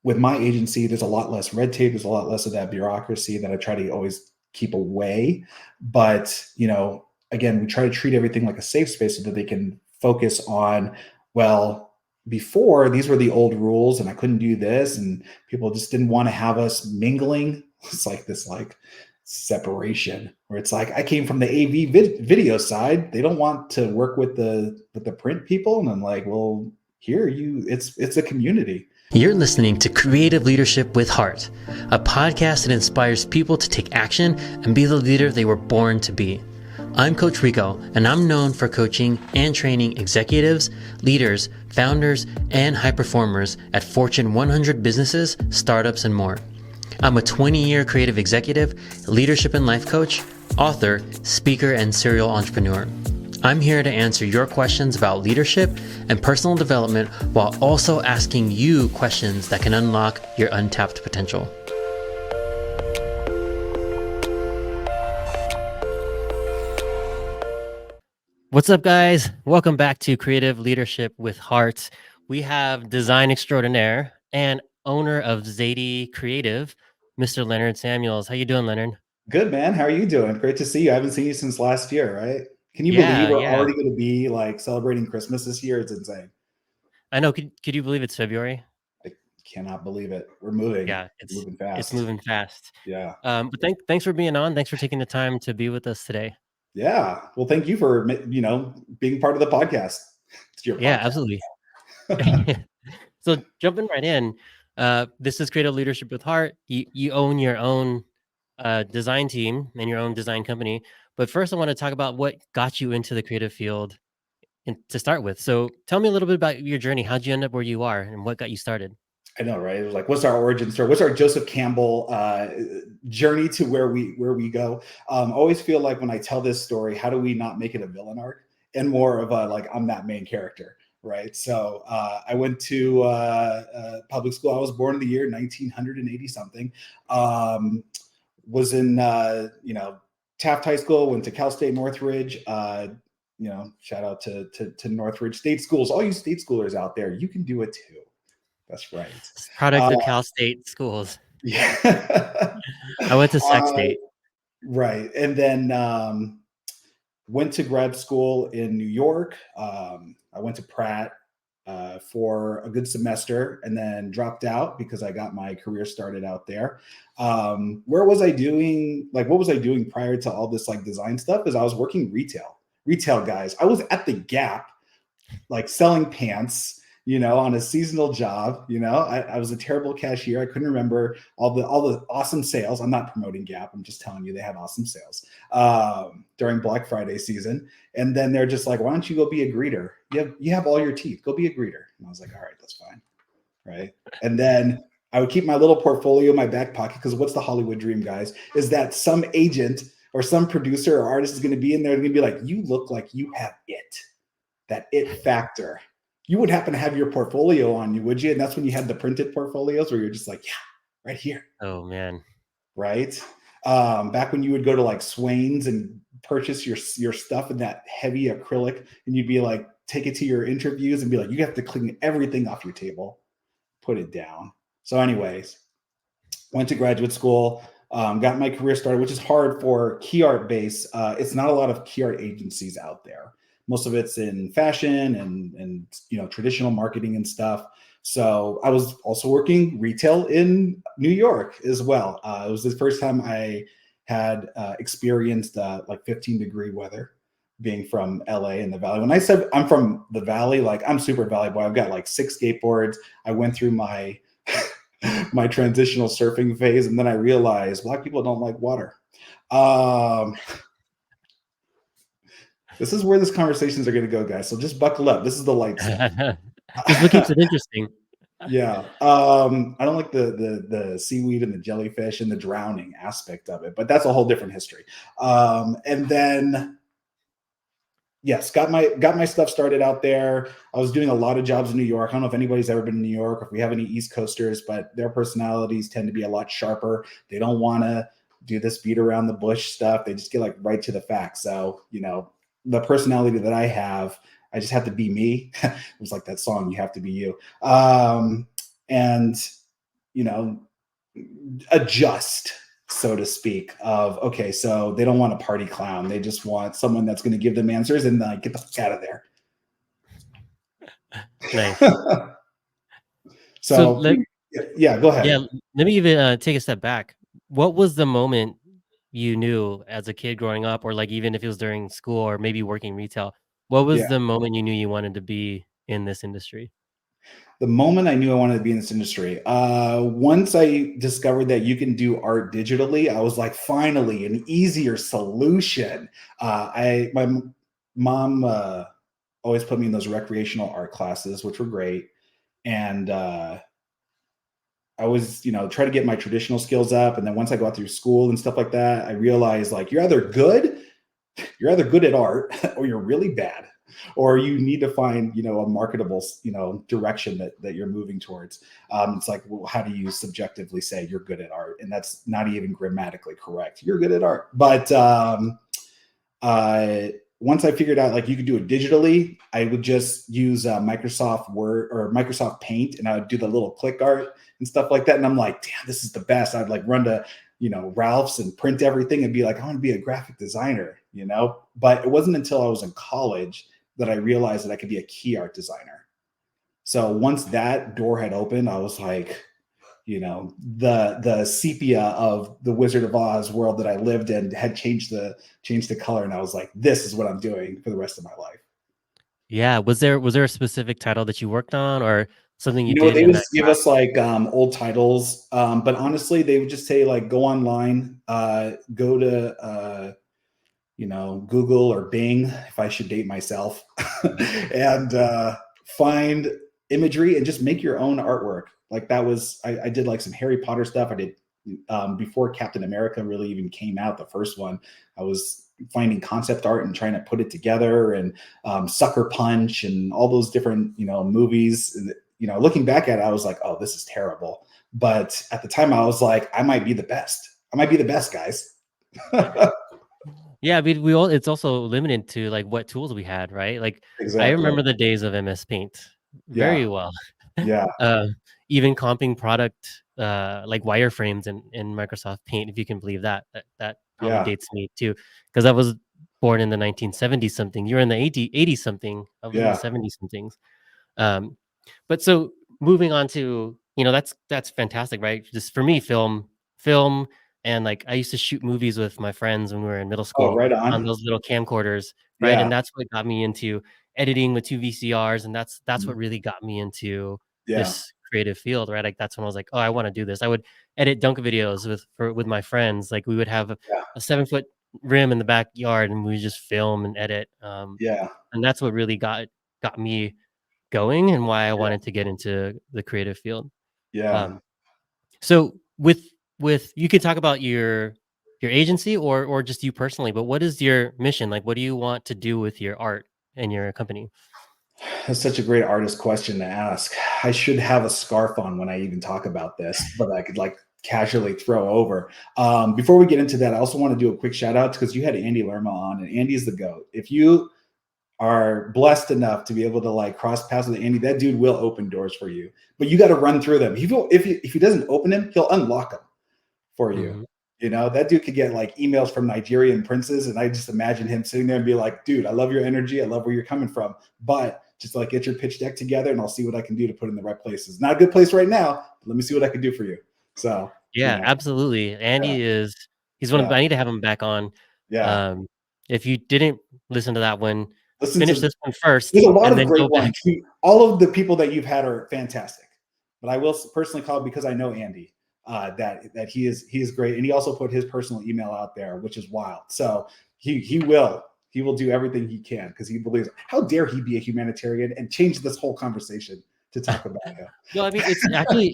with my agency, there's a lot less red tape. There's a lot less of that bureaucracy that I try to always keep away. But, again, we try to treat everything like a safe space so that they can focus on, well, before these were the old rules and I couldn't do this and people just didn't want to have us mingling. It's like this separation where it's like, I came from the AV video side. They don't want to work with the print people. And I'm like, well, it's a community. You're listening to Creative Leadership with Heart, a podcast that inspires people to take action and be the leader they were born to be. I'm Coach Rico, and I'm known for coaching and training executives, leaders, founders, and high performers at Fortune 100 businesses, startups, and more. I'm a 20-year creative executive, leadership and life coach, author, speaker, and serial entrepreneur. I'm here to answer your questions about leadership and personal development while also asking you questions that can unlock your untapped potential. What's up, guys? Welcome back to Creative Leadership with Heart. We have design extraordinaire and owner of Zadie Creative, Mr. Leonard Samuels. How you doing, Leonard? Good, man. How are you doing? Great to see you. I haven't seen you since last year, right? Can you believe we're already going to be like celebrating Christmas this year? It's insane. I know. Could you believe it's February? I cannot believe it. We're moving. Yeah, moving fast. It's moving fast. Yeah. But thanks for being on. Thanks for taking the time to be with us today. Yeah. Well, thank you for being part of the podcast. It's your podcast. Yeah, absolutely. So jumping right in, this is Creative Leadership with Heart. You own your own design team and your own design company. But first, I want to talk about what got you into the creative field to start with. So tell me a little bit about your journey. How'd you end up where you are and what got you started? I know, right? It was like, what's our origin story? What's our Joseph Campbell journey to where we go? Always feel like when I tell this story, how do we not make it a villain arc and more of a I'm that main character, right? So I went to public school. I was born in the year 1980 something. Was in Taft High School. Went to Cal State Northridge. Shout out to Northridge State Schools. All you state schoolers out there, you can do it too. That's right. Product of Cal State schools. Yeah. I went to Sac State. Right. And then went to grad school in New York. I went to Pratt for a good semester and then dropped out because I got my career started out there. What was I doing prior to all this design stuff is I was working retail guys. I was at the Gap, selling pants, on a seasonal job. I was a terrible cashier. I couldn't remember all the awesome sales. I'm not promoting Gap. I'm just telling you they had awesome sales during Black Friday season. And then they're just like, why don't you go be a greeter? You have all your teeth. Go be a greeter. And I was like, all right, that's fine. Right. And then I would keep my little portfolio in my back pocket because what's the Hollywood dream, guys, is that some agent or some producer or artist is going to be in there and going to be like, you look like you have that it factor. You would happen to have your portfolio on you, would you? And that's when you had the printed portfolios where you're just like, yeah, right here. Oh, man. Right. Back when you would go to Swain's and purchase your stuff in that heavy acrylic and you'd be like, take it to your interviews and be like, you have to clean everything off your table, put it down. So anyways, went to graduate school, got my career started, which is hard for key art base. It's not a lot of key art agencies out there. Most of it's in fashion and traditional marketing and stuff. So I was also working retail in New York as well. It was the first time I had experienced 15-degree weather being from LA in the Valley. When I said I'm from the Valley, I'm super Valley boy. I've got 6 skateboards. I went through my my transitional surfing phase. And then I realized Black people don't like water. This is where these conversations are going to go, guys. So just buckle up. This is the light zone. This is what keeps it interesting. Yeah. I don't like the seaweed and the jellyfish and the drowning aspect of it, but that's a whole different history. And then, yes, got my stuff started out there. I was doing a lot of jobs in New York. I don't know if anybody's ever been to New York or if we have any East Coasters, but their personalities tend to be a lot sharper. They don't want to do this beat around the bush stuff. They just get right to the facts. So, the personality that I have, I just have to be me. It was like that song, You Have to Be You. And you know, adjust, so to speak, of okay, so they don't want a party clown. They just want someone that's going to give them answers and get the fuck out of there. Nice. So So yeah, go ahead. yeah, let me even take a step back. What was the moment you knew as a kid growing up, or like even if it was during school or maybe working retail? What Yeah. was the moment you knew you wanted to be in this industry? The moment I knew I wanted to be in this industry, once I discovered that you can do art digitally, I was like, finally, an easier solution. My mom always put me in those recreational art classes, which were great, and I was, try to get my traditional skills up. And then once I got through school and stuff like that, I realized like you're either good at art or you're really bad, or you need to find, a marketable, direction that you're moving towards. It's like, well, how do you subjectively say you're good at art? And that's not even grammatically correct. You're good at art. But once I figured out like you could do it digitally, I would just use Microsoft Word or Microsoft Paint, and I would do the little click art and stuff like that. And I'm like, damn, this is the best. I'd like run to, Ralph's and print everything and be like, I want to be a graphic designer, But it wasn't until I was in college that I realized that I could be a key art designer. So once that door had opened, I was like, the sepia of the Wizard of Oz world that I lived in had changed the color, and I was like, this is what I'm doing for the rest of my life. Yeah, was there a specific title that you worked on or something you did They in would that give class? us like old titles, but honestly, they would just say like, go online, go to Google or Bing, if I should date myself, and find imagery and just make your own artwork. Like that was, I did like some Harry Potter stuff. I did before Captain America really even came out, the first one. I was finding concept art and trying to put it together, and Sucker Punch and all those different movies. And, looking back at it, I was like, oh, this is terrible. But at the time, I was like, I might be the best. I might be the best, guys. Yeah, we all it's also limited to like what tools we had, right? Like I Exactly. remember the days of MS Paint Yeah. very well. Yeah. uh, Even comping product like wireframes in Microsoft Paint, if you can believe that. That probably Yeah. dates me too, because I was born in the 1970s something. You're in the 80 something. I was in the Yeah. 70s somethings. Um, but so moving on to, that's fantastic, right? Just for me, film, and like I used to shoot movies with my friends when we were in middle Oh, school right on on. those little camcorders, right? Yeah. And that's what got me into editing with two VCRs, and that's what Mhm. really got me into Yeah. this creative field, right? Like that's when I was like, oh, I want to do this. I would edit dunk videos with my friends. Like we would have Yeah. a 7 foot rim in the backyard, and we would just film and edit. Yeah. And that's what really got me going and why I Yeah. wanted to get into the creative field. Yeah. Um, so with you could talk about your agency or just you personally, but what is your mission? Like, what do you want to do with your art and your company? That's such a great artist question to ask. I should have a scarf on when I even talk about this, but I could like casually throw over. Before we get into that, I also want to do a quick shout out because you had Andy Lerma on, and Andy's the GOAT. If you are blessed enough to be able to like cross paths with Andy, that dude will open doors for you, but you got to run through them. If he doesn't open them, he'll unlock them for you. Mhm. That dude could get like emails from Nigerian princes, and I just imagine him sitting there and be like, dude, I love your energy. I love where you're coming from, but just like get your pitch deck together and I'll see what I can do to put in the right places. Not a good place right now, but let me see what I can do for you. So, Yeah, absolutely. yeah, He's one of yeah, I need to have him back on. yeah. Um, if you didn't listen to that one, Listen finish to this one first There's a lot and of then go great back. ones. All of the people that you've had are fantastic, but I will personally call because I know Andy that he is great, and he also put his personal email out there, which is wild. So he will do everything he can because he believes. How dare he be a humanitarian and change this whole conversation to talk about him? Well, I mean, it's actually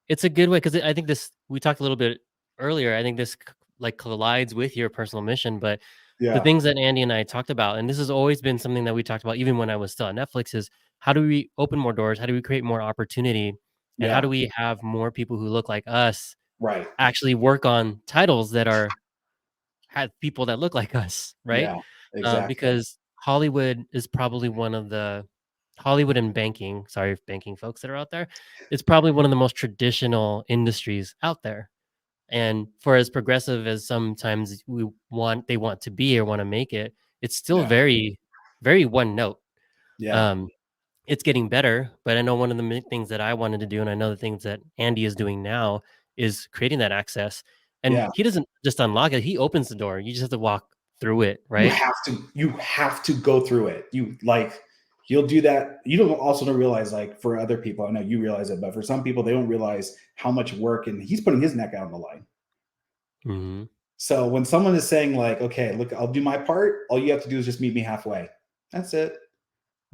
it's a good way because I think this we talked a little bit earlier. I think this like collides with your personal mission, but the Yeah, things that Andy and I talked about, and this has always been something that we talked about even when I was still at Netflix, is how do we open more doors? How do we create more opportunity? And how yeah, do we have more people who look like us right, actually work on titles that have people that look like us, right? yeah, exactly. Because Hollywood is probably one of the Hollywood and banking, sorry, banking folks that are out there, it's probably one of the most traditional industries out there. And for as progressive as sometimes they want to be or want to make it, it's still Yeah. very, very one note. Yeah. Um, it's getting better, but I know one of the things that I wanted to do, and I know the things that Andy is doing now, is creating that access. And Yeah. he doesn't just unlock it; he opens the door. You just have to walk through it, You right? have to go through it. You'll do that. You don't realize, like, for other people, I know you realize it, but for some people, they don't realize how much work, and he's putting his neck out on the line. Mm-hmm. So when someone is saying, like, okay, look, I'll do my part, all you have to do is just meet me halfway. That's it.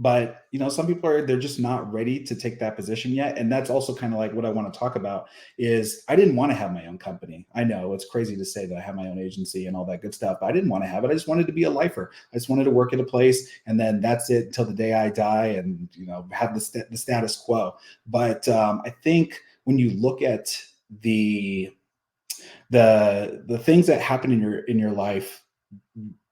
But some people they're just not ready to take that position yet. And that's also kind of like what I want to talk about is I didn't want to have my own company. I know it's crazy to say that I have my own agency and all that good stuff, but I didn't want to have it. I just wanted to be a lifer. I just wanted to work at a place, and then that's it until the day I die, and have the status quo. But I think when you look at the things that happen in your life,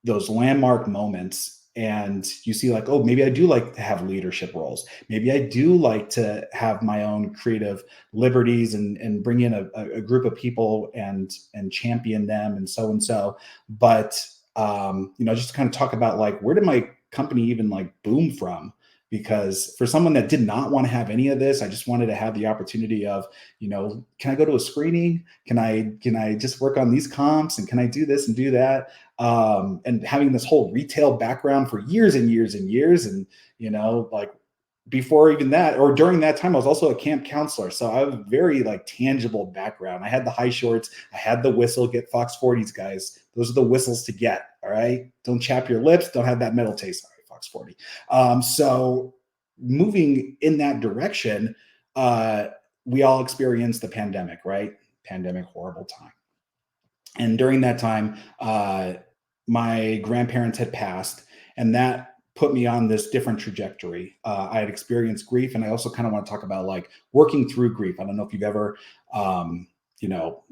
those landmark moments, and you see, like, oh, maybe I do like to have leadership roles. Maybe I do like to have my own creative liberties and bring in a group of people and champion them and so and so. But just to kind of talk about, like, where did my company even, like, boom from? Because for someone that did not want to have any of this, I just wanted to have the opportunity of, can I go to a screening? Can I just work on these comps, and can I do this and do that? And having this whole retail background for years and years and years. And, like, before even that, or during that time, I was also a camp counselor. So I have a very, like, tangible background. I had the high shorts, I had the whistle. Get Fox 40s, guys. Those are the whistles to get. All right. Don't chap your lips. Don't have that metal taste. All right, Fox 40. So moving in that direction, we all experienced the pandemic, right? Pandemic, horrible time. And during that time, my grandparents had passed, and that put me on this different trajectory. I had experienced grief, and I also kind of want to talk about, like, working through grief. I don't know if you've ever,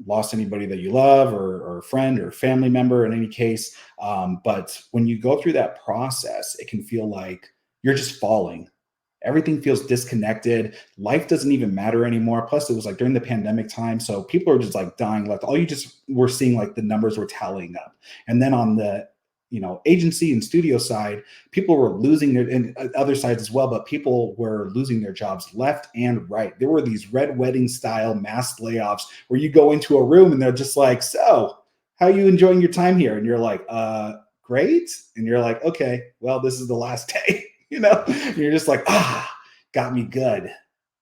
lost anybody that you love, or a friend or family member in any case. But when you go through that process, it can feel like you're just falling. Everything feels disconnected. Life doesn't even matter anymore. Plus, it was like during the pandemic time, so people are just, like, dying left. All you just were seeing, like, the numbers were tallying up. And then on the agency and studio side, people were losing their, and other sides as well, but people were losing their jobs left and right. There were these red wedding style mass layoffs where you go into a room and they're just like, so how are you enjoying your time here? And you're like, great. And you're like, okay, well, this is the last day. And you're just like, got me good.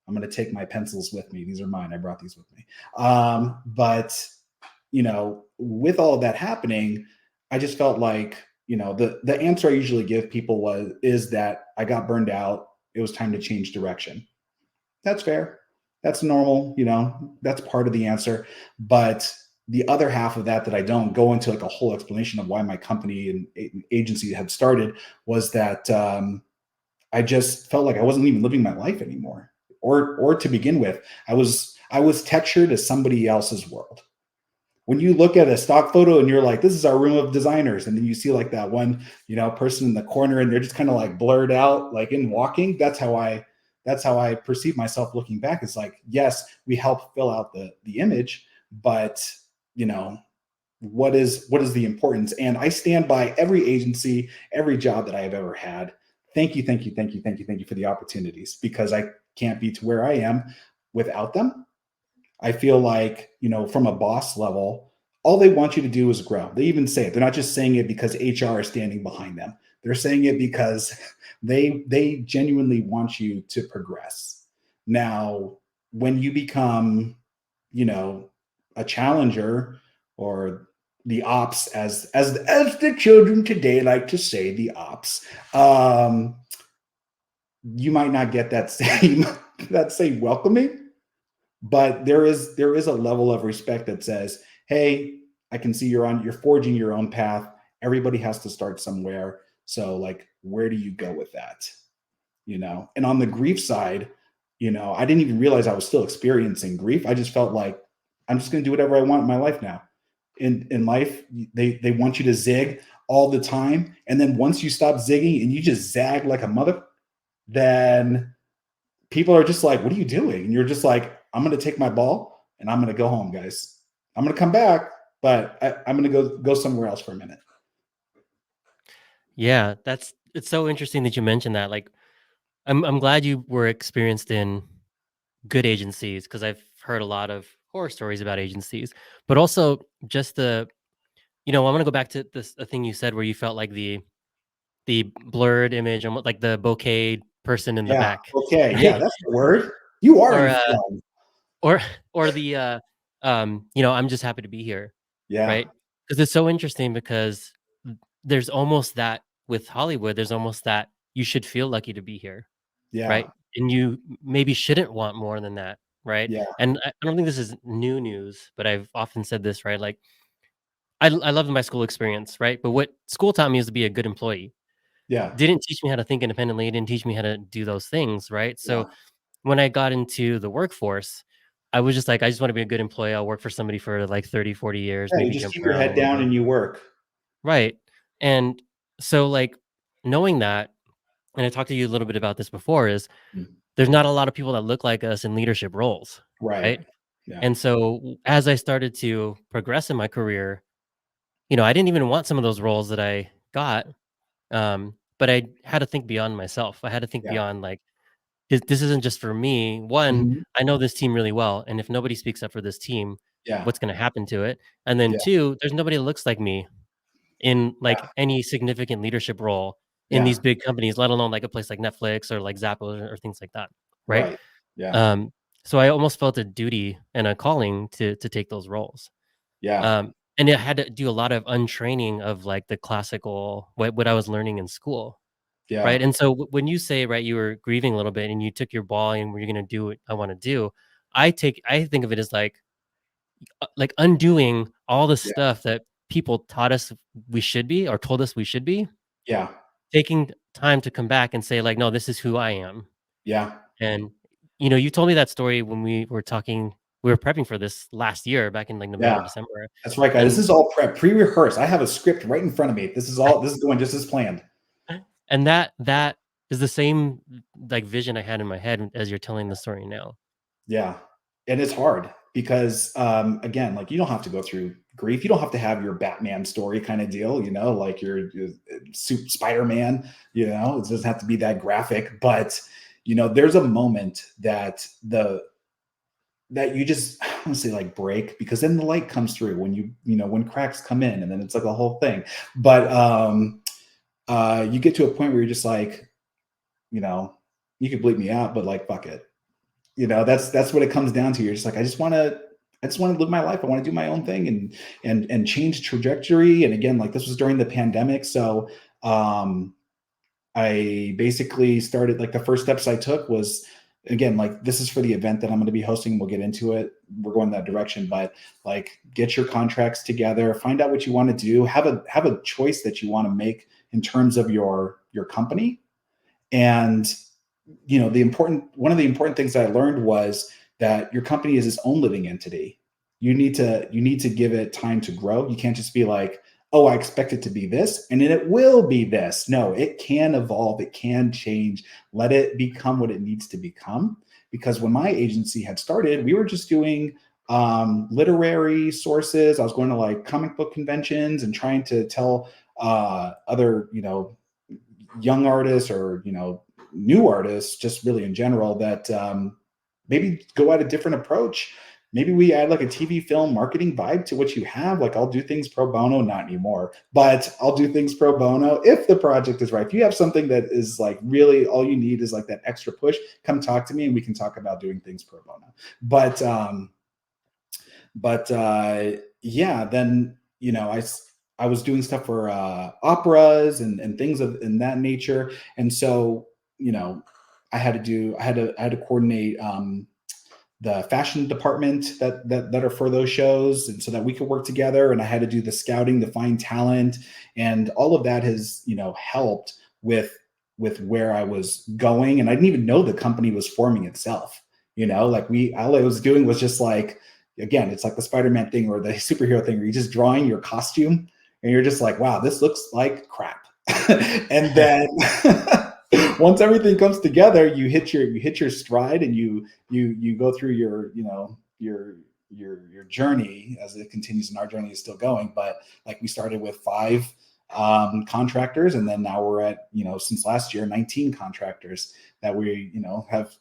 I'm going to take my pencils with me. These are mine. I brought these with me. But with all of that happening, I just felt like, the answer I usually give people is that I got burned out. It was time to change direction. That's fair. That's normal. That's part of the answer. But the other half of that I don't go into, like, a whole explanation of why my company and agency had started, was that I just felt like I wasn't even living my life anymore. Or to begin with, I was textured as somebody else's world. When you look at a stock photo and you're like, this is our room of designers, and then you see, like, that one, person in the corner, and they're just kind of, like, blurred out, like, in walking. That's how I perceive myself looking back. It's like, yes, we help fill out the image, but what is the importance? And I stand by every agency, every job that I have ever had. Thank you, thank you, thank you, thank you, thank you for the opportunities, because I can't be to where I am without them. I feel like, from a boss level, all they want you to do is grow. They even say it. They're not just saying it because HR is standing behind them. They're saying it because they genuinely want you to progress. Now, when you become, a challenger, or the ops, as the children today like to say, the ops, you might not get that same welcoming. But there is a level of respect that says, hey, I can see you're forging your own path. Everybody has to start somewhere. So, like, where do you go with that? And on the grief side, I didn't even realize I was still experiencing grief. I just felt like I'm just going to do whatever I want in my life now. In life, they want you to zig all the time. And then once you stop zigging and you just zag like a mother, then people are just like, what are you doing? And you're just like, I'm going to take my ball and I'm going to go home, guys. I'm going to come back, but I'm going to go somewhere else for a minute. Yeah, it's so interesting that you mentioned that. Like, I'm glad you were experienced in good agencies, because I've heard a lot of horror stories about agencies, but also just I want to go back to this a thing you said where you felt like the blurred image and like the bokeh person in the Yeah. back, Okay. Yeah, right? that's the word. You are Or informed. or the I'm just happy to be here, Yeah. right? Because it's so interesting, because there's almost that with Hollywood, there's almost that you should feel lucky to be here, Yeah. right? And you maybe shouldn't want more than that, right? Yeah. And I don't think this is new news, but I've often said this, right? Like, I loved my school experience, right? But what school taught me is to be a good employee. Yeah. Didn't teach me how to think independently. It didn't teach me how to do those things, right? Yeah. So when I got into the workforce, I was just like, I just want to be a good employee. I'll work for somebody for like 30, 40 years, Yeah. You maybe just jump keep your around a head little down bit. and you work. Right. And so, like, knowing that, and I talked to you a little bit about this before, is Mm. there's not a lot of people that look like us in leadership roles, Right. right? Yeah. And so as I started to progress in my career, I didn't even want some of those roles that I got. But I had to think beyond myself. I had to think Yeah. beyond, like, this isn't just for me. One, Mhm. I know this team really well, and if nobody speaks up for this team, Yeah. what's going to happen to it? And then Yeah. two, there's nobody that looks like me in Yeah. like any significant leadership role in Yeah. these big companies, let alone like a place like Netflix or like Zappos or things like that, right? Right. Yeah. Um, so I almost felt a duty and a calling to take those roles. Yeah. And I had to do a lot of untraining of like the classical what I was learning in school, Yeah. right? And so when you say, right, you were grieving a little bit and you took your ball and you're going to do what I want to do, I think of it as like undoing all the Yeah. stuff that people taught us we should be or told us we should be, Yeah. taking time to come back and say, like, no, this is who I am. Yeah. And you told me that story when we were prepping for this last year back in like Yeah. November, December. That's right, guys. This And is all prep, pre-rehearsed. I have a script right in front of me. This is going just as planned. and that is the same like vision I had in my head as you're telling the story now. Yeah. And it's hard because again, like you don't have to go through grief. You don't have to have your Batman story kind of deal, like your Spider-Man, it doesn't have to be that graphic, but there's a moment that you just, I don't want to say like break, because then the light comes through when when cracks come in, and then it's like a whole thing. But you get to a point where you're just like, you could bleep me out, but like, fuck it. That's what it comes down to. You're just like, I just want to live my life. I want to do my own thing and change trajectory. And again, like this was during the pandemic. So I basically started, like the first steps I took was, again, like this is for the event that I'm going to be hosting. We'll get into it. We're going that direction, but like get your contracts together, find out what you want to do, have a choice that you want to make in terms of your company. And one of the important things that I learned was that your company is its own living entity. You need to give it time to grow. You can't just be like, oh, I expect it to be this, and then it will be this. No, it can evolve. It can change. Let it become what it needs to become. Because when my agency had started, we were just doing literary sources. I was going to like comic book conventions and trying to tell other, young artists or, new artists, just really in general, that maybe go at a different approach. Maybe we add like a TV film marketing vibe to what you have. Like I'll do things pro bono, not anymore, but I'll do things pro bono if the project is right. If you have something that is like really all you need is like that extra push, come talk to me and we can talk about doing things pro bono. But yeah, then, I was doing stuff for operas and things in that nature. And so, I had to coordinate the fashion department that are for those shows, and so that we could work together. And I had to do the scouting to find talent, and all of that has helped with where I was going. And I didn't even know the company was forming itself. Like all I was doing was just like, again, it's like the Spider-Man thing or the superhero thing where you're just drawing your costume and you're just like, wow, this looks like crap. And then once everything comes together, you hit your stride, and you go through your, your journey as it continues, and our journey is still going. But like, we started with 5 contractors, and then now we're at, since last year, 19 contractors that we, have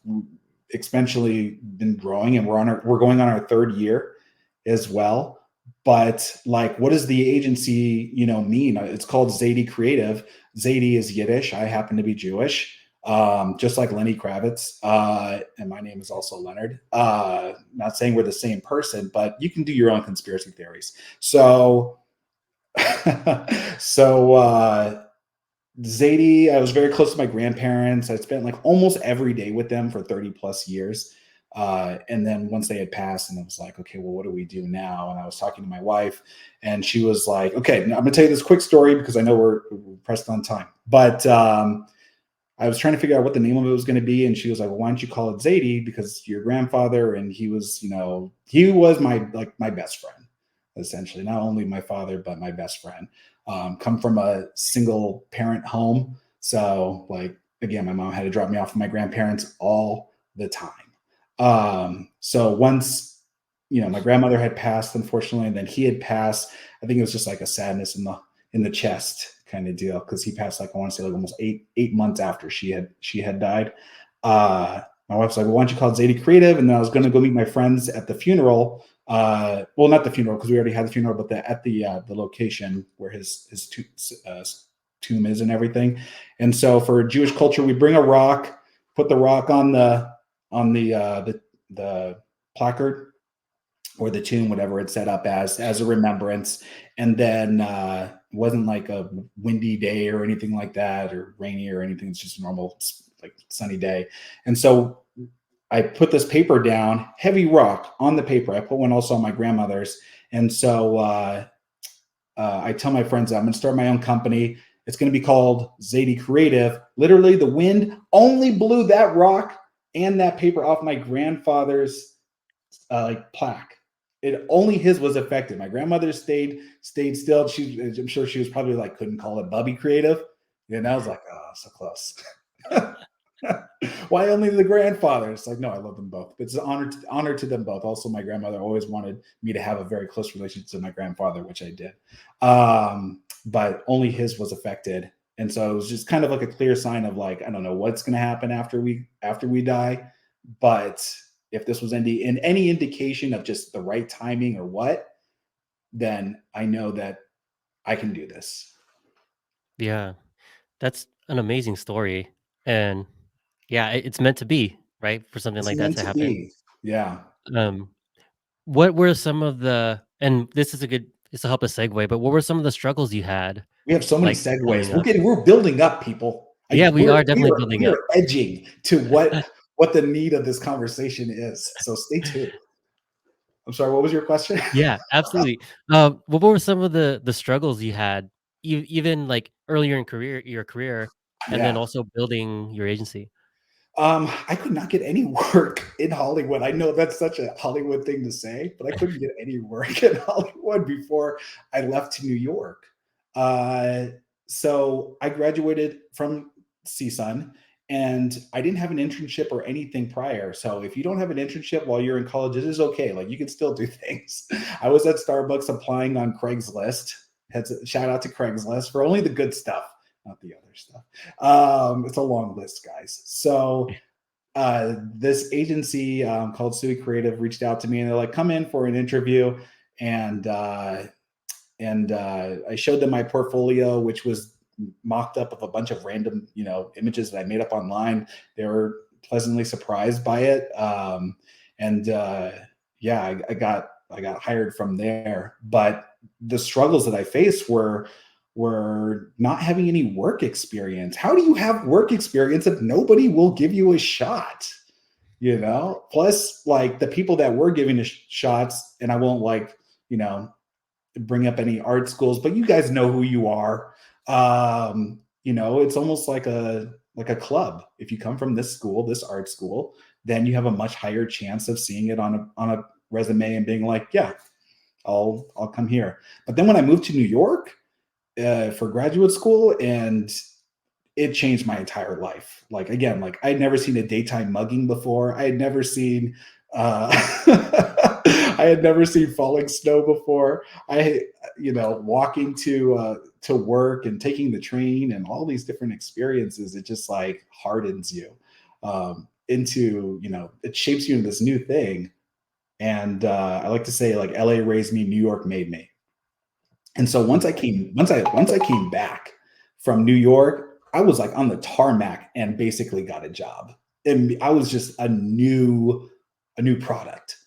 exponentially been growing, and we're going on our 3rd year as well. But like, what does the agency, mean? It's called Zadie Creative. Zadie is Yiddish. I happen to be Jewish, just like Lenny Kravitz. And my name is also Leonard. Not saying we're the same person, but you can do your own conspiracy theories. So, Zadie, I was very close to my grandparents. I spent like almost every day with them for 30 plus years. And then once they had passed, and I was like, okay, well, what do we do now? And I was talking to my wife, and she was like, okay, I'm going to tell you this quick story because I know we're pressed on time. But I was trying to figure out what the name of it was going to be. And she was like, well, why don't you call it Zadie, because your grandfather, and he was, he was my best friend, essentially. Not only my father, but my best friend. Come from a single parent home. So like, again, my mom had to drop me off with my grandparents all the time. So once, my grandmother had passed, unfortunately, and then he had passed, I think it was just like a sadness in the chest kind of deal. Cause he passed, like, I want to say like almost eight months after she had died. My wife's like, well, why don't you call it Zadie Creative? And then I was going to go meet my friends at the funeral. Well, not the funeral, because we already had the funeral, but at the location where his tomb is and everything. And so for Jewish culture, we bring a rock, put the rock on the placard or the tomb, whatever it's set up as a remembrance. And then it wasn't like a windy day or anything like that, or rainy or anything. It's just a normal, like, sunny day. And so I put this paper down, heavy rock on the paper. I put one also on my grandmother's. And so I tell my friends, I'm going to start my own company. It's going to be called Zadie Creative. Literally, the wind only blew that rock and that paper off my grandfather's plaque. Only his was affected. My grandmother stayed still. I'm sure she was probably like, couldn't call it Bubby Creative. And I was like, oh, so close. Why only the grandfather? It's like, no, I love them both. It's an honor to them both. Also, my grandmother always wanted me to have a very close relationship to my grandfather, which I did. But only his was affected. And so it was just kind of like a clear sign of like, I don't know what's going to happen after we die. But if this was in any indication of just the right timing or what, then I know that I can do this. Yeah, that's an amazing story. And yeah, it's meant to be, right? For something It's like that meant to to happen. be. Yeah. What were some of and this is it's to help us segue, but what were some of the struggles you had, We have so many like, segues. growing up? We're building up, people. Yeah, we We're are definitely building we up. are edging to what the need of this conversation is. So stay tuned. I'm sorry, what was your question? Yeah, absolutely. What were some of the struggles you had, even like earlier in your career, and then Yeah. also building your agency? I could not get any work in Hollywood. I know that's such a Hollywood thing to say, but I couldn't get any work in Hollywood before I left to New York. So I graduated from CSUN, and I didn't have an internship or anything prior. So if you don't have an internship while you're in college, it is okay. Like, you can still do things. I was at Starbucks applying on Craigslist. Shout out to Craigslist for only the good stuff, not the other stuff. It's a long list, guys. So this agency called Zadie Creative reached out to me, and they're like, come in for an interview. And I showed them my portfolio, which was mocked up of a bunch of random, images that I made up online. They were pleasantly surprised by it. Yeah, I got hired from there. But the struggles that I faced were not having any work experience. How do you have work experience if nobody will give you a shot? Plus, like, the people that were giving us shots, and I won't bring up any art schools, but you guys know who you are. It's almost like a club. If you come from this school, this art school, then you have a much higher chance of seeing it on a resume and being like, yeah, I'll come here. But then when I moved to New York for graduate school, and it changed my entire life. Like, again, like I'd never seen a daytime mugging before. I had never seen I had never seen falling snow before. Walking to work and taking the train and all these different experiences, it just like hardens you into, it shapes you into this new thing. And I like to say, like, LA raised me, New York made me. And so once I came back from New York, I was like on the tarmac and basically got a job. And I was just a new product,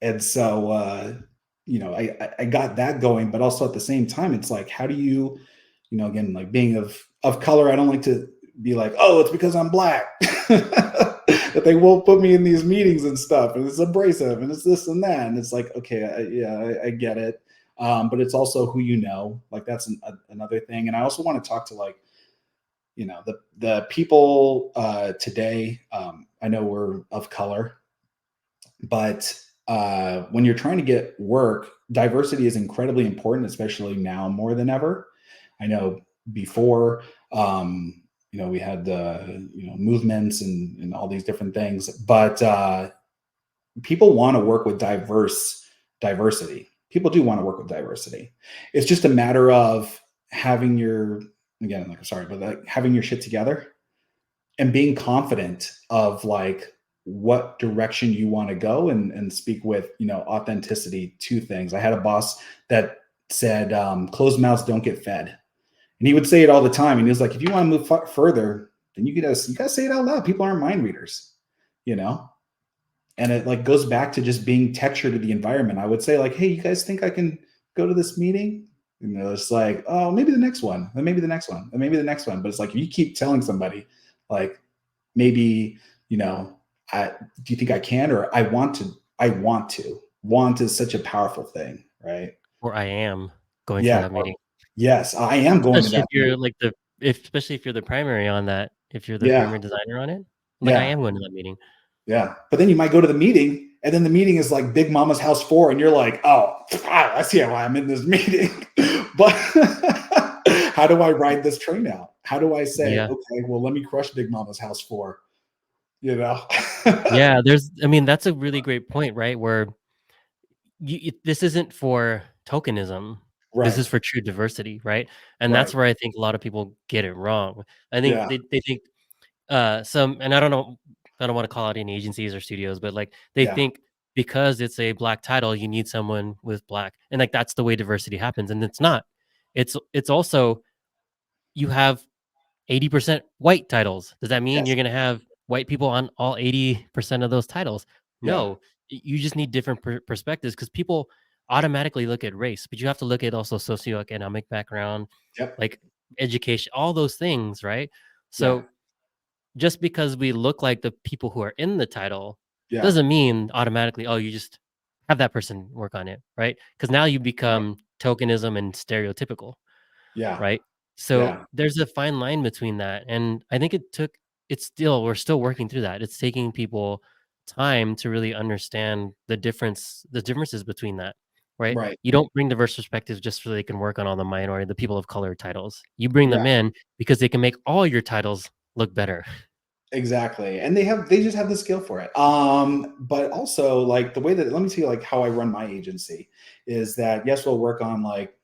And so I got that going, but also at the same time, it's like, how do you, again, like being of color, I don't like to be like, oh, it's because I'm black that they won't put me in these meetings and stuff, and it's abrasive and it's this and that. And it's like, okay, I get it. But it's also who like that's another thing. And I also want to talk to like, the people today. I know we're of color, but when you're trying to get work, diversity is incredibly important, especially now more than ever. I know before, we had the movements and all these different things, but people want to work with diversity. People do want to work with diversity. It's just a matter of having your having your shit together and being confident of like what direction you want to go and speak with, authenticity to things. I had a boss that said, closed mouths don't get fed. And he would say it all the time. And he was like, if you want to move further, then you gotta say it out loud. People aren't mind readers, And it like goes back to just being textured to the environment. I would say like, hey, you guys think I can go to this meeting? It's like, oh, maybe the next one, and maybe the next one, and maybe the next one. But it's like, if you keep telling somebody like, maybe, do you think I can, or I want to. Want is such a powerful thing, right? Or I am going to that meeting. Yes, I am going to that meeting. Especially if you're the primary on that, if you're the Yeah. primary designer on it, like I am going to that meeting. Yeah. But then you might go to the meeting, and then the meeting is like Big Mama's House 4, and you're like, oh, I see why I'm in this meeting. But how do I ride this train out? How do I say, okay, well, let me crush Big Mama's House 4? Yeah, that's a really great point, right? Where this isn't for tokenism. Right. This is for true diversity, right? And that's where I think a lot of people get it wrong. I think they think and I don't want to call out any agencies or studios, but like they think because it's a black title, you need someone with black, and like that's the way diversity happens, and it's not. It's also, you have 80% white titles. Does that mean you're going to have white people on all 80% of those titles? No, you just need different perspectives, because people automatically look at race, but you have to look at also socioeconomic background, like education, all those things, right? So just because we look like the people who are in the title doesn't mean automatically, oh, you just have that person work on it, right? Because now you become tokenism and stereotypical. Right. So there's a fine line between that. And I think we're still working through that. It's taking people time to really understand the differences between that. Right. You don't bring diverse perspectives just so they can work on all the people of color titles. You bring them in because they can make all your titles look better. Exactly. And they just have the skill for it. But also like the way that, let me tell you like how I run my agency is that, yes, we'll work on like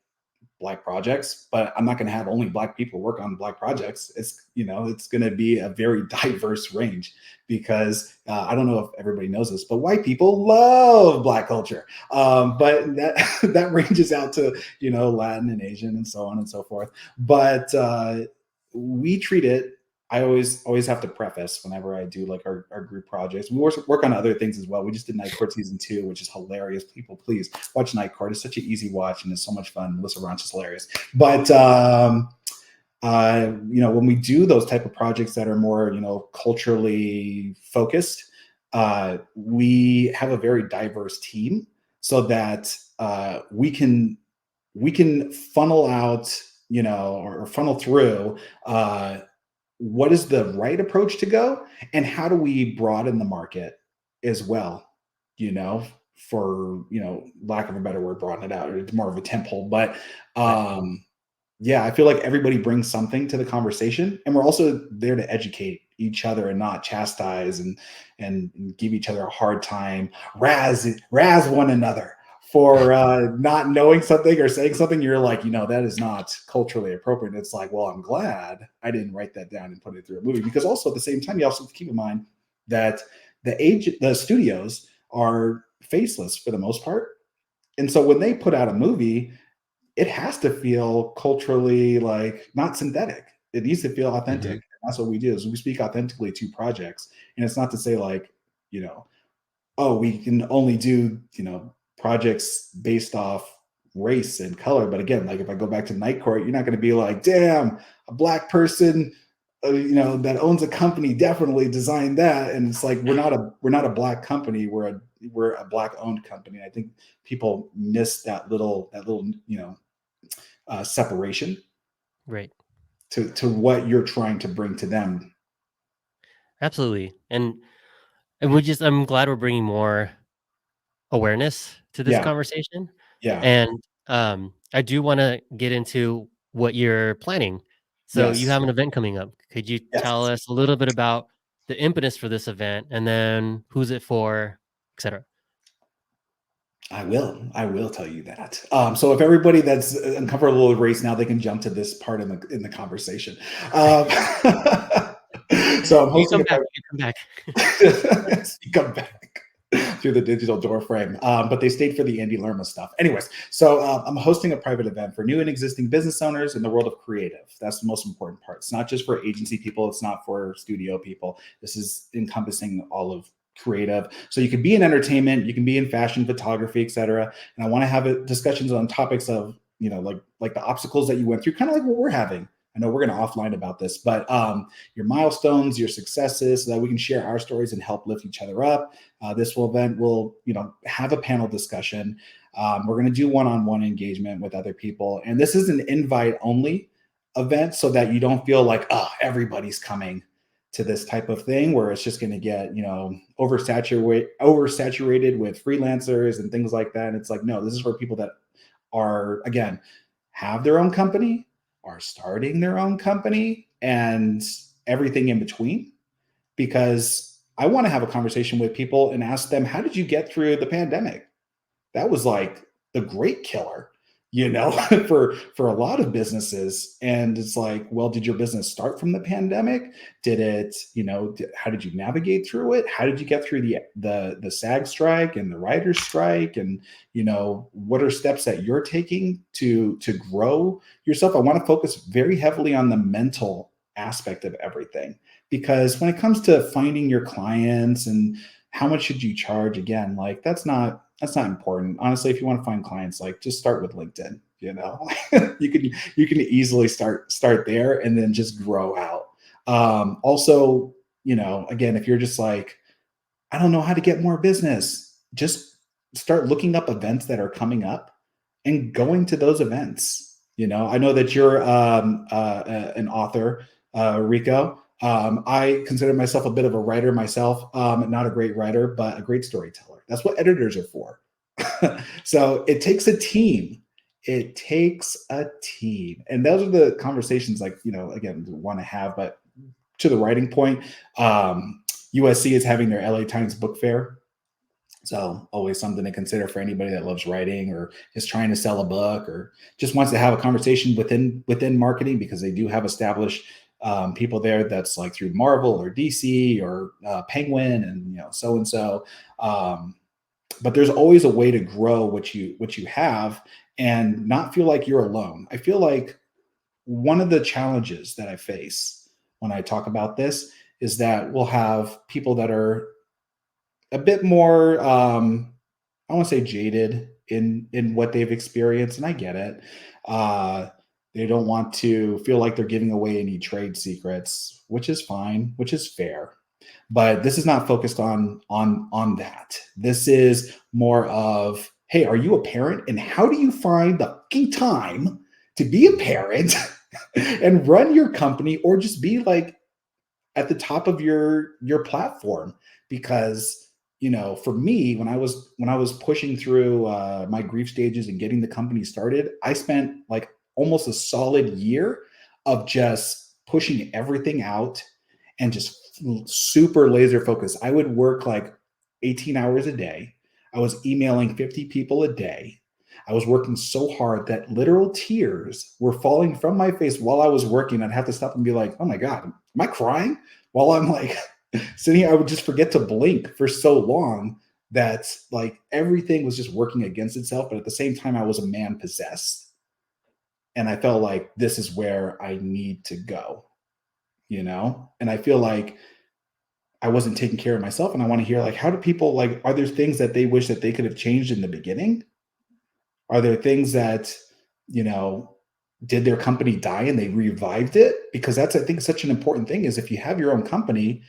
black projects, but I'm not going to have only black people work on black projects. It's, it's going to be a very diverse range, because I don't know if everybody knows this, but white people love black culture. But that ranges out to, Latin and Asian and so on and so forth. But we treat it, I always have to preface whenever I do like our group projects. We work on other things as well. We just did Night Court season 2, which is hilarious. People, please watch Night Court. It's such an easy watch and it's so much fun. Melissa Ranch is hilarious. But when we do those type of projects that are more, culturally focused, we have a very diverse team so that we can funnel out, or funnel through what is the right approach to go, and how do we broaden the market as well, for, lack of a better word, broaden it out. It's more of a temple, but Yeah, I feel like everybody brings something to the conversation, and we're also there to educate each other and not chastise and give each other a hard time, razz one another for not knowing something or saying something. You're like, that is not culturally appropriate. It's like, well, I'm glad I didn't write that down and put it through a movie, because also at the same time, you also have to keep in mind that the studios are faceless for the most part, and so when they put out a movie, it has to feel culturally like not synthetic. It needs to feel authentic. Hmm. And that's what we do, is we speak authentically to projects. And it's not to say like, oh, we can only do, projects based off race and color. But again, like if I go back to Night Court, you're not going to be like, damn, a black person, that owns a company definitely designed that. And it's like, we're not a black company. We're a black owned company. I think people miss that little, separation Right. to what you're trying to bring to them. Absolutely. And I'm glad we're bringing more awareness to this Yeah, conversation. yeah, And I do want to get into what you're planning. So you yes, have an event coming up. Could you tell yes. us a little bit about the impetus for this event, and then who's it for, etc.? I will tell you that. So if everybody that's uncomfortable with race now, they can jump to this part in the conversation. Um, so I'm You hosting come a back. You come back. you come back through the digital door frame. But they stayed for the Andy Lerma stuff. Anyways, so I'm hosting a private event for new and existing business owners in the world of creative. That's the most important part. It's not just for agency people. It's not for studio people. This is encompassing all of creative. So you can be in entertainment, you can be in fashion, photography, etc. And I want to have discussions on topics of, like the obstacles that you went through, kind of like what we're having. I know we're going to offline about this, but your milestones, your successes, so that we can share our stories and help lift each other up. This event will, have a panel discussion. We're going to do one-on-one engagement with other people, and this is an invite-only event, so that you don't feel like, oh, everybody's coming to this type of thing, where it's just going to get, oversaturated with freelancers and things like that. And it's like, no, this is for people that are, again, have their own company, are starting their own company, and everything in between. Because I want to have a conversation with people and ask them, how did you get through the pandemic? That was like the great killer, for a lot of businesses. And it's like, well, did your business start from the pandemic? Did it, how did you navigate through it? How did you get through the SAG strike and the writers strike? And, what are steps that you're taking to grow yourself? I want to focus very heavily on the mental aspect of everything, because when it comes to finding your clients and how much should you charge, again, like that's not important. Honestly, if you want to find clients, like just start with LinkedIn, you can easily start there and then just grow out. Also, again, if you're just like, I don't know how to get more business, just start looking up events that are coming up and going to those events. I know that you're an author, Rico. I consider myself a bit of a writer myself. Not a great writer, but a great storyteller. That's what editors are for. So it takes a team. It takes a team. And those are the conversations, like, again, want to have. But to the writing point, USC is having their LA Times book fair. So always something to consider for anybody that loves writing or is trying to sell a book or just wants to have a conversation within marketing, because they do have established people there that's like through Marvel or DC or Penguin and so and so. But there's always a way to grow what you have and not feel like you're alone. I feel like one of the challenges that I face when I talk about this is that we'll have people that are a bit more, I want to say, jaded in what they've experienced, and I get it. They don't want to feel like they're giving away any trade secrets, which is fine, which is fair. But this is not focused on that. This is more of, hey, are you a parent, and how do you find the fucking time to be a parent and run your company, or just be like at the top of your platform? Because for me, when I was pushing through my grief stages and getting the company started, I spent like almost a solid year of just pushing everything out and just super laser focused. I would work like 18 hours a day. I was emailing 50 people a day. I was working so hard that literal tears were falling from my face while I was working. I'd have to stop and be like, oh my God, am I crying? While I'm like sitting here, I would just forget to blink for so long that like everything was just working against itself. But at the same time, I was a man possessed. And I felt like this is where I need to go, And I feel like I wasn't taking care of myself. And I want to hear like, how do people like, are there things that they wish that they could have changed in the beginning? Are there things that, did their company die and they revived it? Because that's, I think, such an important thing is if you have your own company,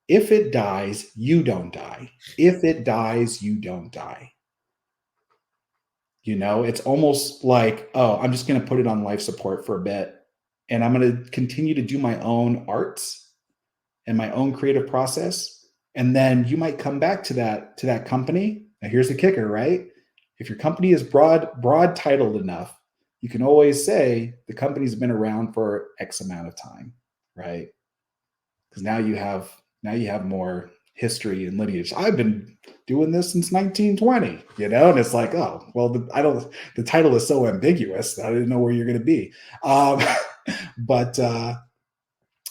if it dies, you don't die. If it dies, you don't die. It's almost like, oh, I'm just going to put it on life support for a bit. And I'm going to continue to do my own arts and my own creative process. And then you might come back to that company. Now here's the kicker, right? If your company is broad titled enough, you can always say the company's been around for X amount of time, right? Because now you have more history and lineage. I've been doing this since 1920, and it's like, oh, well, the title is so ambiguous. I didn't know where you're going to be. But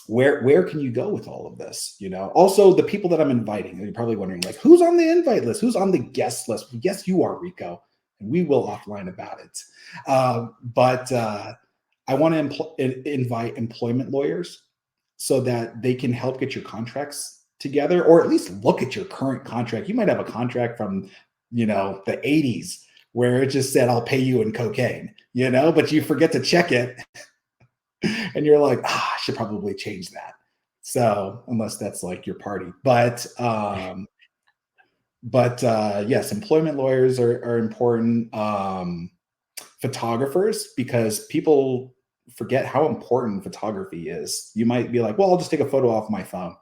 where can you go with all of this? Also the people that I'm inviting, and you're probably wondering like, who's on the invite list? Who's on the guest list? Yes, you are, Rico, and we will offline about it. But I want to invite employment lawyers so that they can help get your contracts together, or at least look at your current contract. You might have a contract from, the 80s where it just said, I'll pay you in cocaine, but you forget to check it. And you're like, I should probably change that. So unless that's like your party, but yes, employment lawyers are important. Photographers, because people forget how important photography is. You might be like, well, I'll just take a photo off my phone.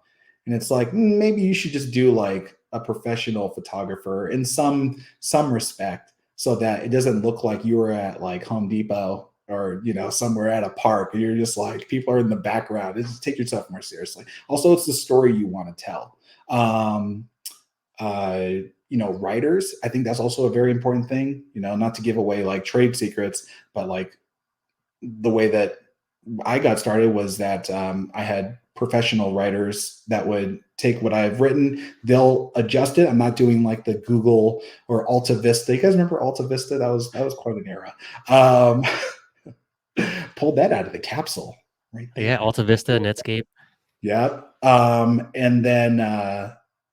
And it's like, maybe you should just do like a professional photographer in some respect, so that it doesn't look like you were at like Home Depot or, somewhere at a park. And you're just like, people are in the background. Just take yourself more seriously. Also, it's the story you want to tell. Writers, I think that's also a very important thing, not to give away like trade secrets, but like the way that I got started was that I had professional writers that would take what I've written, they'll adjust it. I'm not doing like the Google or Alta Vista. You guys remember Alta Vista? That was quite an era. Pulled that out of the capsule right there. Yeah, Alta Vista, Netscape. Yeah. And then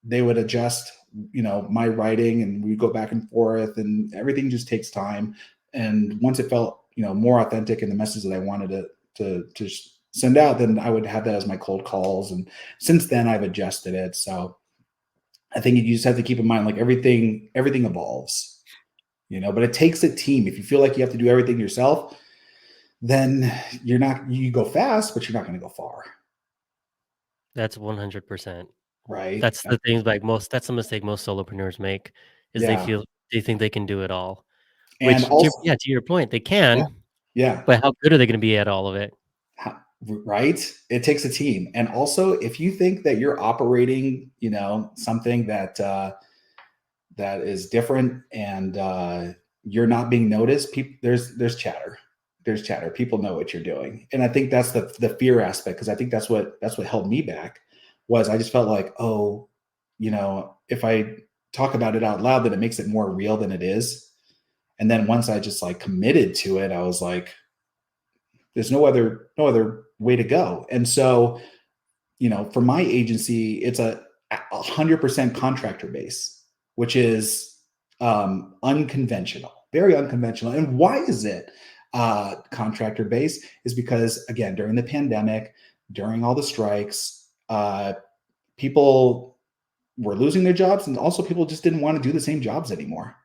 they would adjust, my writing, and we'd go back and forth, and everything just takes time. And once it felt, more authentic in the message that I wanted to send out, then I would have that as my cold calls. And since then I've adjusted it. So I think you just have to keep in mind, like everything evolves, but it takes a team. If you feel like you have to do everything yourself, then you go fast, but you're not going to go far. That's 100%. Right. That's the things that's the mistake most solopreneurs make, is they think they can do it all. And which, also, to your point, they can. Yeah. But how good are they going to be at all of it? Right. It takes a team. And also, if you think that you're operating, something that is different, and you're not being noticed, there's chatter. There's chatter. People know what you're doing. And I think that's the fear aspect, because I think that's what held me back, was I just felt like, oh, if I talk about it out loud, then it makes it more real than it is. And then once I just like committed to it, I was like, there's no other way to go. And so, for my agency, it's 100% contractor-based, which is unconventional, very unconventional. And why is it contractor-based? Is because, again, during the pandemic, during all the strikes, people were losing their jobs, and also people just didn't want to do the same jobs anymore.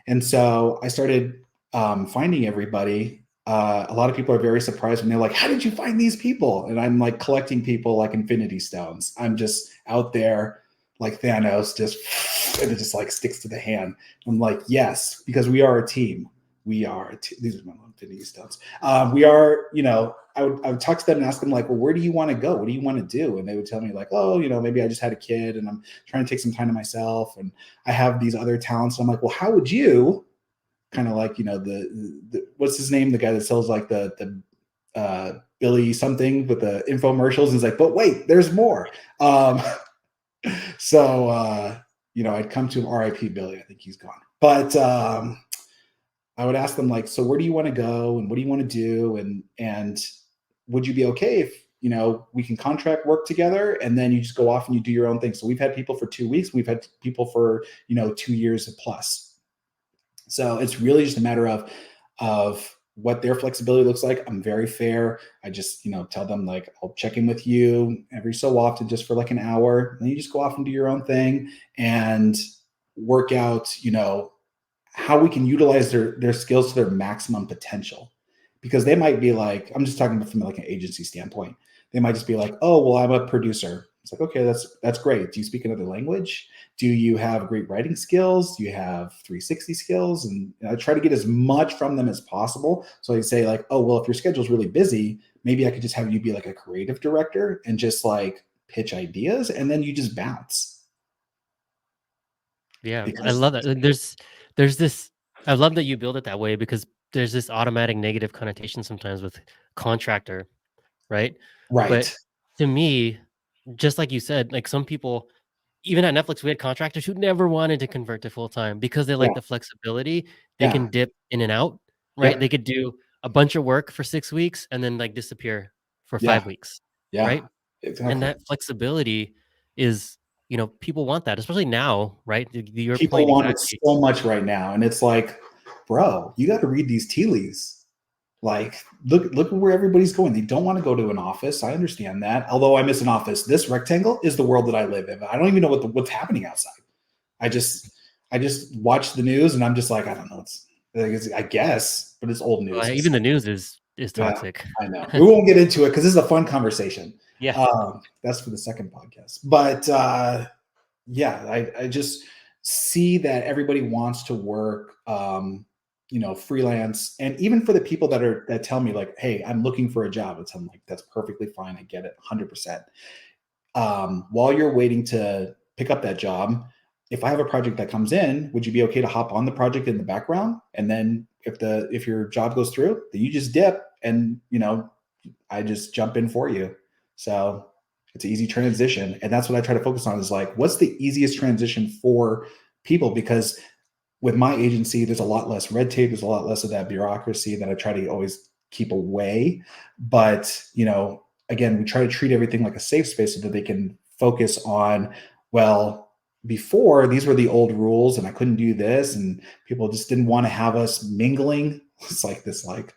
And so I started finding everybody. A lot of people are very surprised when they're like, how did you find these people? And I'm like collecting people like infinity stones. I'm just out there like Thanos, and it just like sticks to the hand. I'm like, yes, because we are a team. we are, these are my infinity stones. We are, I would talk to them and ask them like, well, where do you want to go? What do you want to do? And they would tell me like, oh, maybe I just had a kid and I'm trying to take some time to myself. And I have these other talents. And I'm like, well, how would you kind of like, the what's his name? The guy that sells like the Billy something with the infomercials. And he's like, but wait, there's more. So, I'd come to him, RIP Billy. I think he's gone. But I would ask them like, so where do you want to go and what do you want to do? And would you be okay if, we can contract work together and then you just go off and you do your own thing. So we've had people for 2 weeks. We've had people for, 2 years plus. So it's really just a matter of what their flexibility looks like. I'm very fair. I just, tell them like, I'll check in with you every so often, just for like an hour. And then you just go off and do your own thing and work out, how we can utilize their skills to their maximum potential. Because they might be like, I'm just talking from like an agency standpoint. They might just be like, oh, well, I'm a producer. It's like, okay, that's great. Do you speak another language? Do you have great writing skills? Do you have 360 skills? And I try to get as much from them as possible. So I say like, oh, well, if your schedule's really busy, maybe I could just have you be like a creative director and just like pitch ideas and then you just bounce. Yeah, I love that. Like, there's this, I love that you build it that way because there's this automatic negative connotation sometimes with contractor, right? But Right. to me, just like you said, like some people, even at Netflix, we had contractors who never wanted to convert to full time because they like Yeah. the flexibility. They Yeah. can dip in and out, right? Yep. They could do a bunch of work for 6 weeks and then like disappear for Yeah. 5 weeks, Yeah. right? And Exactly. that flexibility is, people want that, especially now, right? Your People point want it exactly. so much right now. And it's like, bro, you got to read these tea leaves. Like, look where everybody's going. They don't want to go to an office. I understand that. Although I miss an office. This rectangle is the world that I live in. I don't even know what's happening outside. I just watch the news and I'm just like, I don't know. I guess, but it's old news. Even the news is Yeah, toxic. I know. We won't get into it because this is a fun conversation. Yeah. That's for the second podcast. But yeah, I just see that everybody wants to work, freelance. And even for the people that tell me like, hey, I'm looking for a job. It's I'm like, that's perfectly fine. I get it 100%. While you're waiting to pick up that job, if I have a project that comes in, would you be okay to hop on the project in the background? And then if your job goes through, then you just dip and, I just jump in for you. So it's an easy transition. And that's what I try to focus on is like, what's the easiest transition for people? Because with my agency, there's a lot less red tape. There's a lot less of that bureaucracy that I try to always keep away. But, again, we try to treat everything like a safe space so that they can focus on, well, before these were the old rules and I couldn't do this and people just didn't want to have us mingling. It's like this like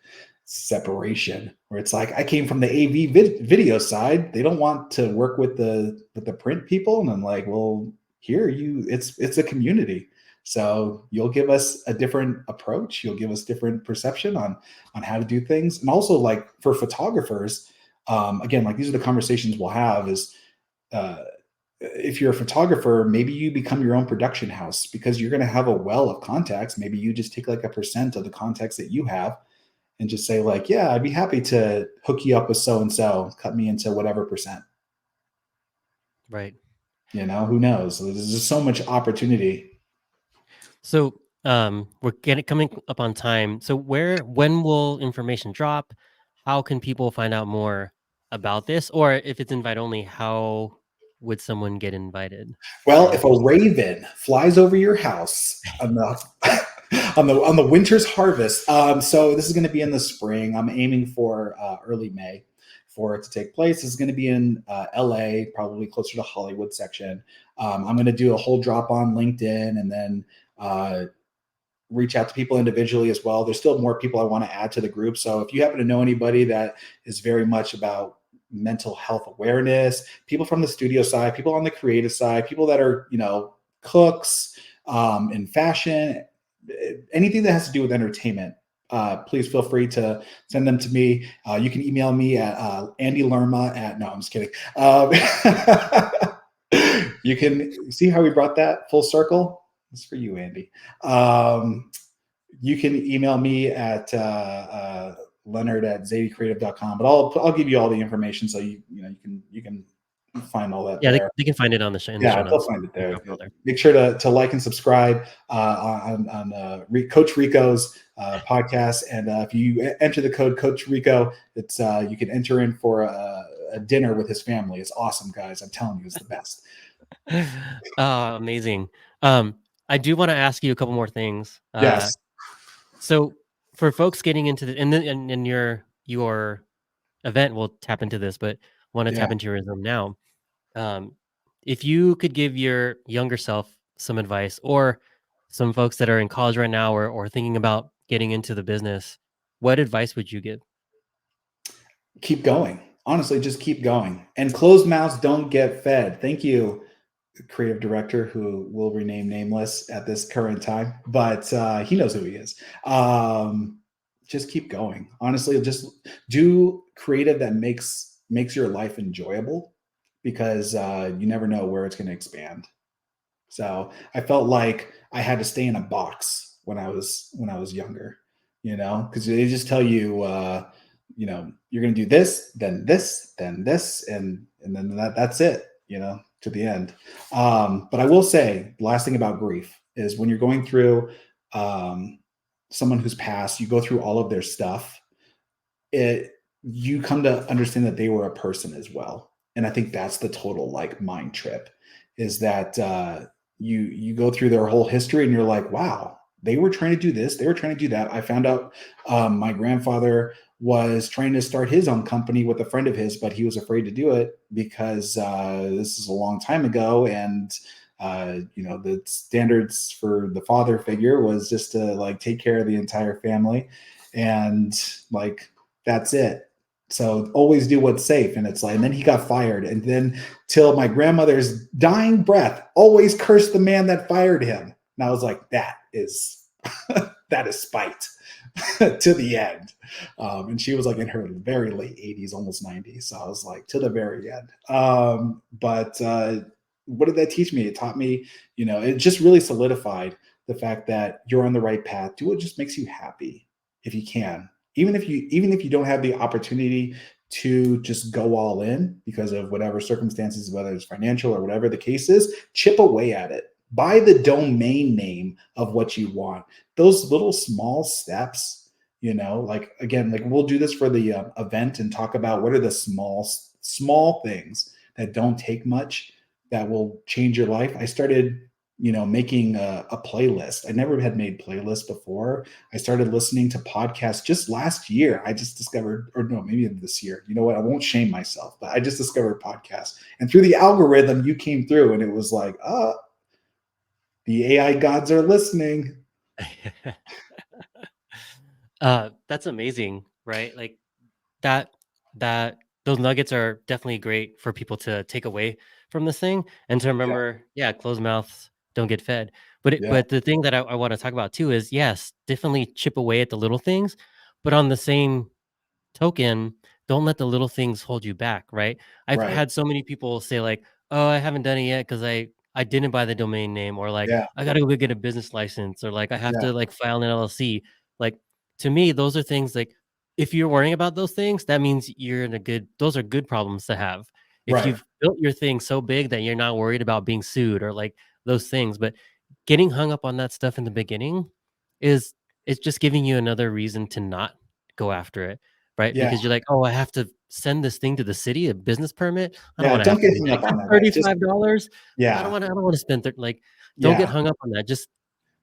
separation where it's like I came from the AV video side. They don't want to work with the print people. And I'm like, well, here it's a community. So you'll give us a different approach. You'll give us different perception on how to do things. And also like for photographers, again, like these are the conversations we'll have is, if you're a photographer, maybe you become your own production house because you're going to have a well of contacts. Maybe you just take like a % of the contacts that you have and just say like, yeah, I'd be happy to hook you up with so-and-so, cut me into whatever %. Right. Who knows? There's just so much opportunity. So we're coming up on time. So when will information drop? How can people find out more about this? Or if it's invite only, how would someone get invited? Well, if a raven flies over your house on the winter's harvest, so this is going to be in the spring. I'm aiming for early May for it to take place. This is going to be in LA, probably closer to Hollywood section. I'm going to do a whole drop on LinkedIn and then reach out to people individually as well. There's still more people I want to add to the group. So if you happen to know anybody that is very much about mental health awareness, people from the studio side, people on the creative side, people that are, cooks in fashion, anything that has to do with entertainment, please feel free to send them to me. You can email me at Andy Lerma at, no, I'm just kidding. You can see how we brought that full circle. It's for you, Andy. you can email me at Leonard@zaydecreative.com, but I'll give you all the information so you can find all that Yeah, there. they can find it on the show in the show Yeah, they'll notes. find it there. Drop it there. Make sure to like and subscribe on Coach Rico's podcast. And if you enter the code Coach Rico, it's you can enter in for a dinner with his family. It's awesome, guys. I'm telling you, it's the best. Amazing. I do want to ask you a couple more things. Yes. So for folks getting into the, and then in your event, we'll tap into this, but want to tap into your wisdom now. If you could give your younger self some advice, or some folks that are in college right now, or thinking about getting into the business, what advice would you give? Keep going. Honestly, just keep going. And closed mouths don't get fed. Thank you, creative director, who will rename nameless at this current time, but he knows who he is. Just keep going. Honestly, just do creative that makes your life enjoyable, because you never know where it's going to expand. So I felt like I had to stay in a box when I was younger, because they just tell you, you're going to do this, then this, then this, and then that's it, to the end. But I will say, the last thing about grief is when you're going through someone who's passed, you go through all of their stuff. You come to understand that they were a person as well. And I think that's the total mind trip, is that you go through their whole history and you're like, wow, they were trying to do this, they were trying to do that. I found out my grandfather was trying to start his own company with a friend of his, but he was afraid to do it because this is a long time ago. And, the standards for the father figure was just to take care of the entire family. And that's it. So always do what's safe. And and then he got fired. And then till my grandmother's dying breath, always cursed the man that fired him. And I was like, that is spite to the end. And she was in her very late 80s, almost 90s. So I was to the very end. But what did that teach me? It taught me, it just really solidified the fact that you're on the right path. Do what just makes you happy, if you can. Even if you don't have the opportunity to just go all in because of whatever circumstances, whether it's financial or whatever the case is, chip away at it. Buy the domain name of what you want. Those little small steps, again, we'll do this for the event and talk about what are the small things that don't take much that will change your life. I started making a playlist. I never had made playlists before. I started listening to podcasts just last year. I just discovered, or no, maybe this year. You know what? I won't shame myself, but I just discovered podcasts. And through the algorithm, you came through and it was the AI gods are listening. That's amazing, right? That those nuggets are definitely great for people to take away from this thing, and to remember, closed mouths don't get fed. But the thing that I want to talk about too is, yes, definitely chip away at the little things, but on the same token, don't let the little things hold you back, right? I've had so many people say oh, I haven't done it yet because I didn't buy the domain name, or I gotta go get a business license, or I have to file an LLC. To me, those are things if you're worrying about those things, that means you're in those are good problems to have. If you've built your thing so big that you're not worried about being sued or those things, but getting hung up on that stuff in the beginning it's just giving you another reason to not go after it, right? Yeah. Because you're oh, I have to send this thing to the city, a business permit. I don't Yeah. want to Don't have to get do hung that. up on that. $35. Yeah. I don't want to spend don't get hung up on that. Just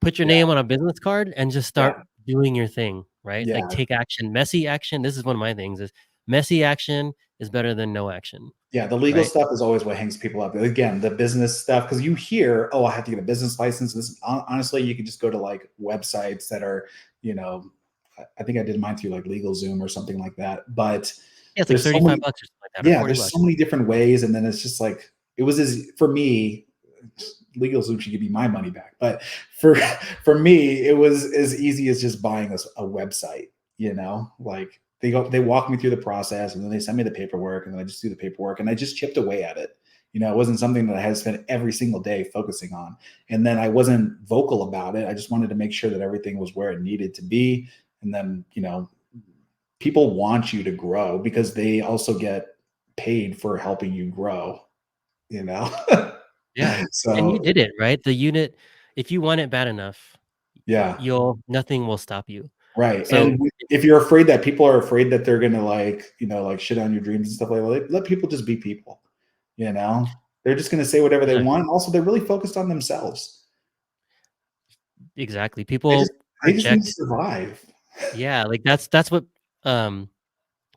put your name on a business card and just start doing your thing, right? Yeah. Take action, messy action. This is one of my things: is messy action is better than no action. Yeah, the legal stuff is always what hangs people up. Again, the business stuff, because you hear, oh, I have to get a business license. This, honestly, you could just go to websites that are, I think I did mine through LegalZoom or something like that. But yeah, it's there's $35 or something like that. Yeah, there's so many different ways, and then it's just it was for me. LegalZoom should give me my money back, but for me, it was as easy as just buying a website. They walk me through the process, and then they send me the paperwork, and then I just do the paperwork, and I just chipped away at it. It wasn't something that I had to spend every single day focusing on. And then I wasn't vocal about it. I just wanted to make sure that everything was where it needed to be. And then, people want you to grow because they also get paid for helping you grow, Yeah. And you So, did it, right? The unit, if you want it bad enough, yeah. nothing will stop you. Right. So And if you're afraid that people are afraid that they're going to like shit on your dreams and stuff like that, let people just be people, they're just going to say whatever they yeah, want. Also, they're really focused on themselves. exactly. They just, People they just need to project. survive. Yeah. Like that's what,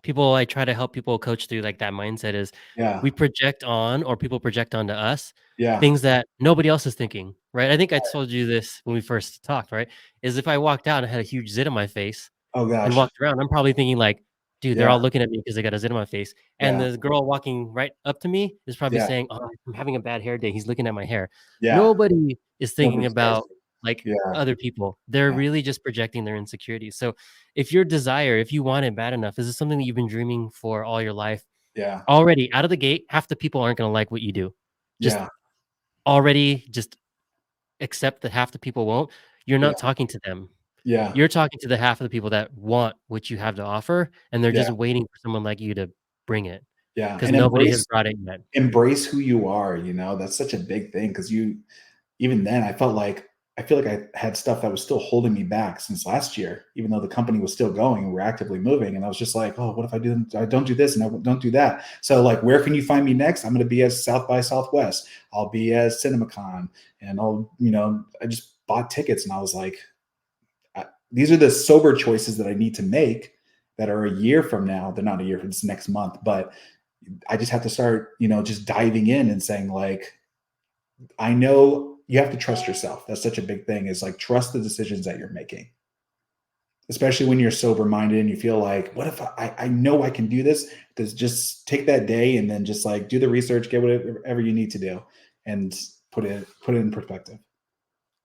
people, I try to help people coach through like that mindset is Yeah. we project on, or people project onto us Yeah. things that nobody else is thinking, right? I think I told you this when we first talked, right? Is if I walked out and had a huge zit on my face Oh and gosh. walked around, I'm probably thinking like, dude, they're Yeah. all looking at me because they got a zit on my face. And Yeah. the girl walking right up to me is probably Yeah. saying, oh, I'm having a bad hair day. He's looking at my hair. Yeah. Nobody is thinking Nobody cares. about like Yeah. other people. They're Yeah. really just projecting their insecurities. So if you want it bad enough, is this something that you've been dreaming for all your life? Yeah. Already out of the gate, half the people aren't going to like what you do. Just Yeah. already just accept that half the people won't. You're Yeah. not talking to them. Yeah. You're talking to the half of the people that want what you have to offer, and they're Yeah. just waiting for someone like you to bring it Yeah. because And nobody has brought it yet. embrace who you are. That's such a big thing. Cause even then I feel like I had stuff that was still holding me back since last year, even though the company was still going and we're actively moving. And I was just like, oh, what if I don't do this and I don't do that? So like, where can you find me next? I'm going to be at South by Southwest. I'll be at CinemaCon, and I just bought tickets, and I was like, these are the sober choices that I need to make that are a year from now. They're not a year, it's next month, but I just have to start, just diving in and saying like, I know you have to trust yourself. That's such a big thing, is like, trust the decisions that you're making, especially when you're sober minded and you feel like, what if I know I can do this? Just take that day and then just like do the research, get whatever you need to do, and put it in perspective.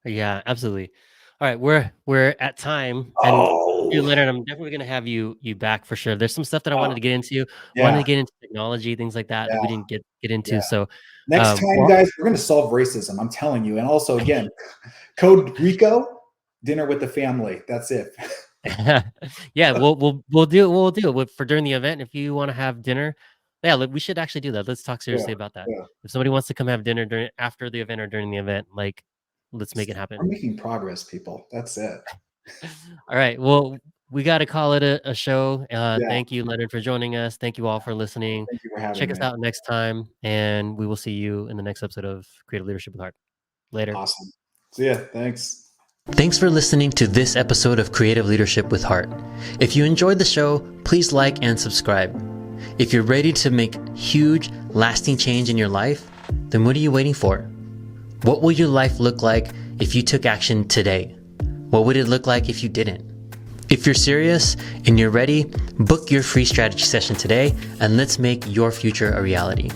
Yeah, absolutely. All right, we're at time, and you, Oh, Leonard, I'm definitely gonna have you back for sure. There's some stuff that I wanted to get into. Wanted yeah, to get into technology, things like that we yeah, didn't get into. yeah. So, Next time, well, guys, we're going to solve racism. I'm telling you. And also, again, code Rico, dinner with the family. That's it. yeah, we'll do it for during the event. If you want to have dinner, yeah, we should actually do that. Let's talk Yeah, seriously about that. yeah. If somebody wants to come have dinner after the event or during the event, like, let's make it happen. We're making progress, people. That's it. All right. Well, we got to call it a show. Yeah. Thank you, Leonard, for joining us. Thank you all for listening. Thank you for having Check us me. out next time, and we will see you in the next episode of Creative Leadership with Heart. Later. Awesome. See ya. Thanks. Thanks for listening to this episode of Creative Leadership with Heart. If you enjoyed the show, please like and subscribe. If you're ready to make huge, lasting change in your life, then what are you waiting for? What will your life look like if you took action today? What would it look like if you didn't? If you're serious and you're ready, book your free strategy session today, and let's make your future a reality.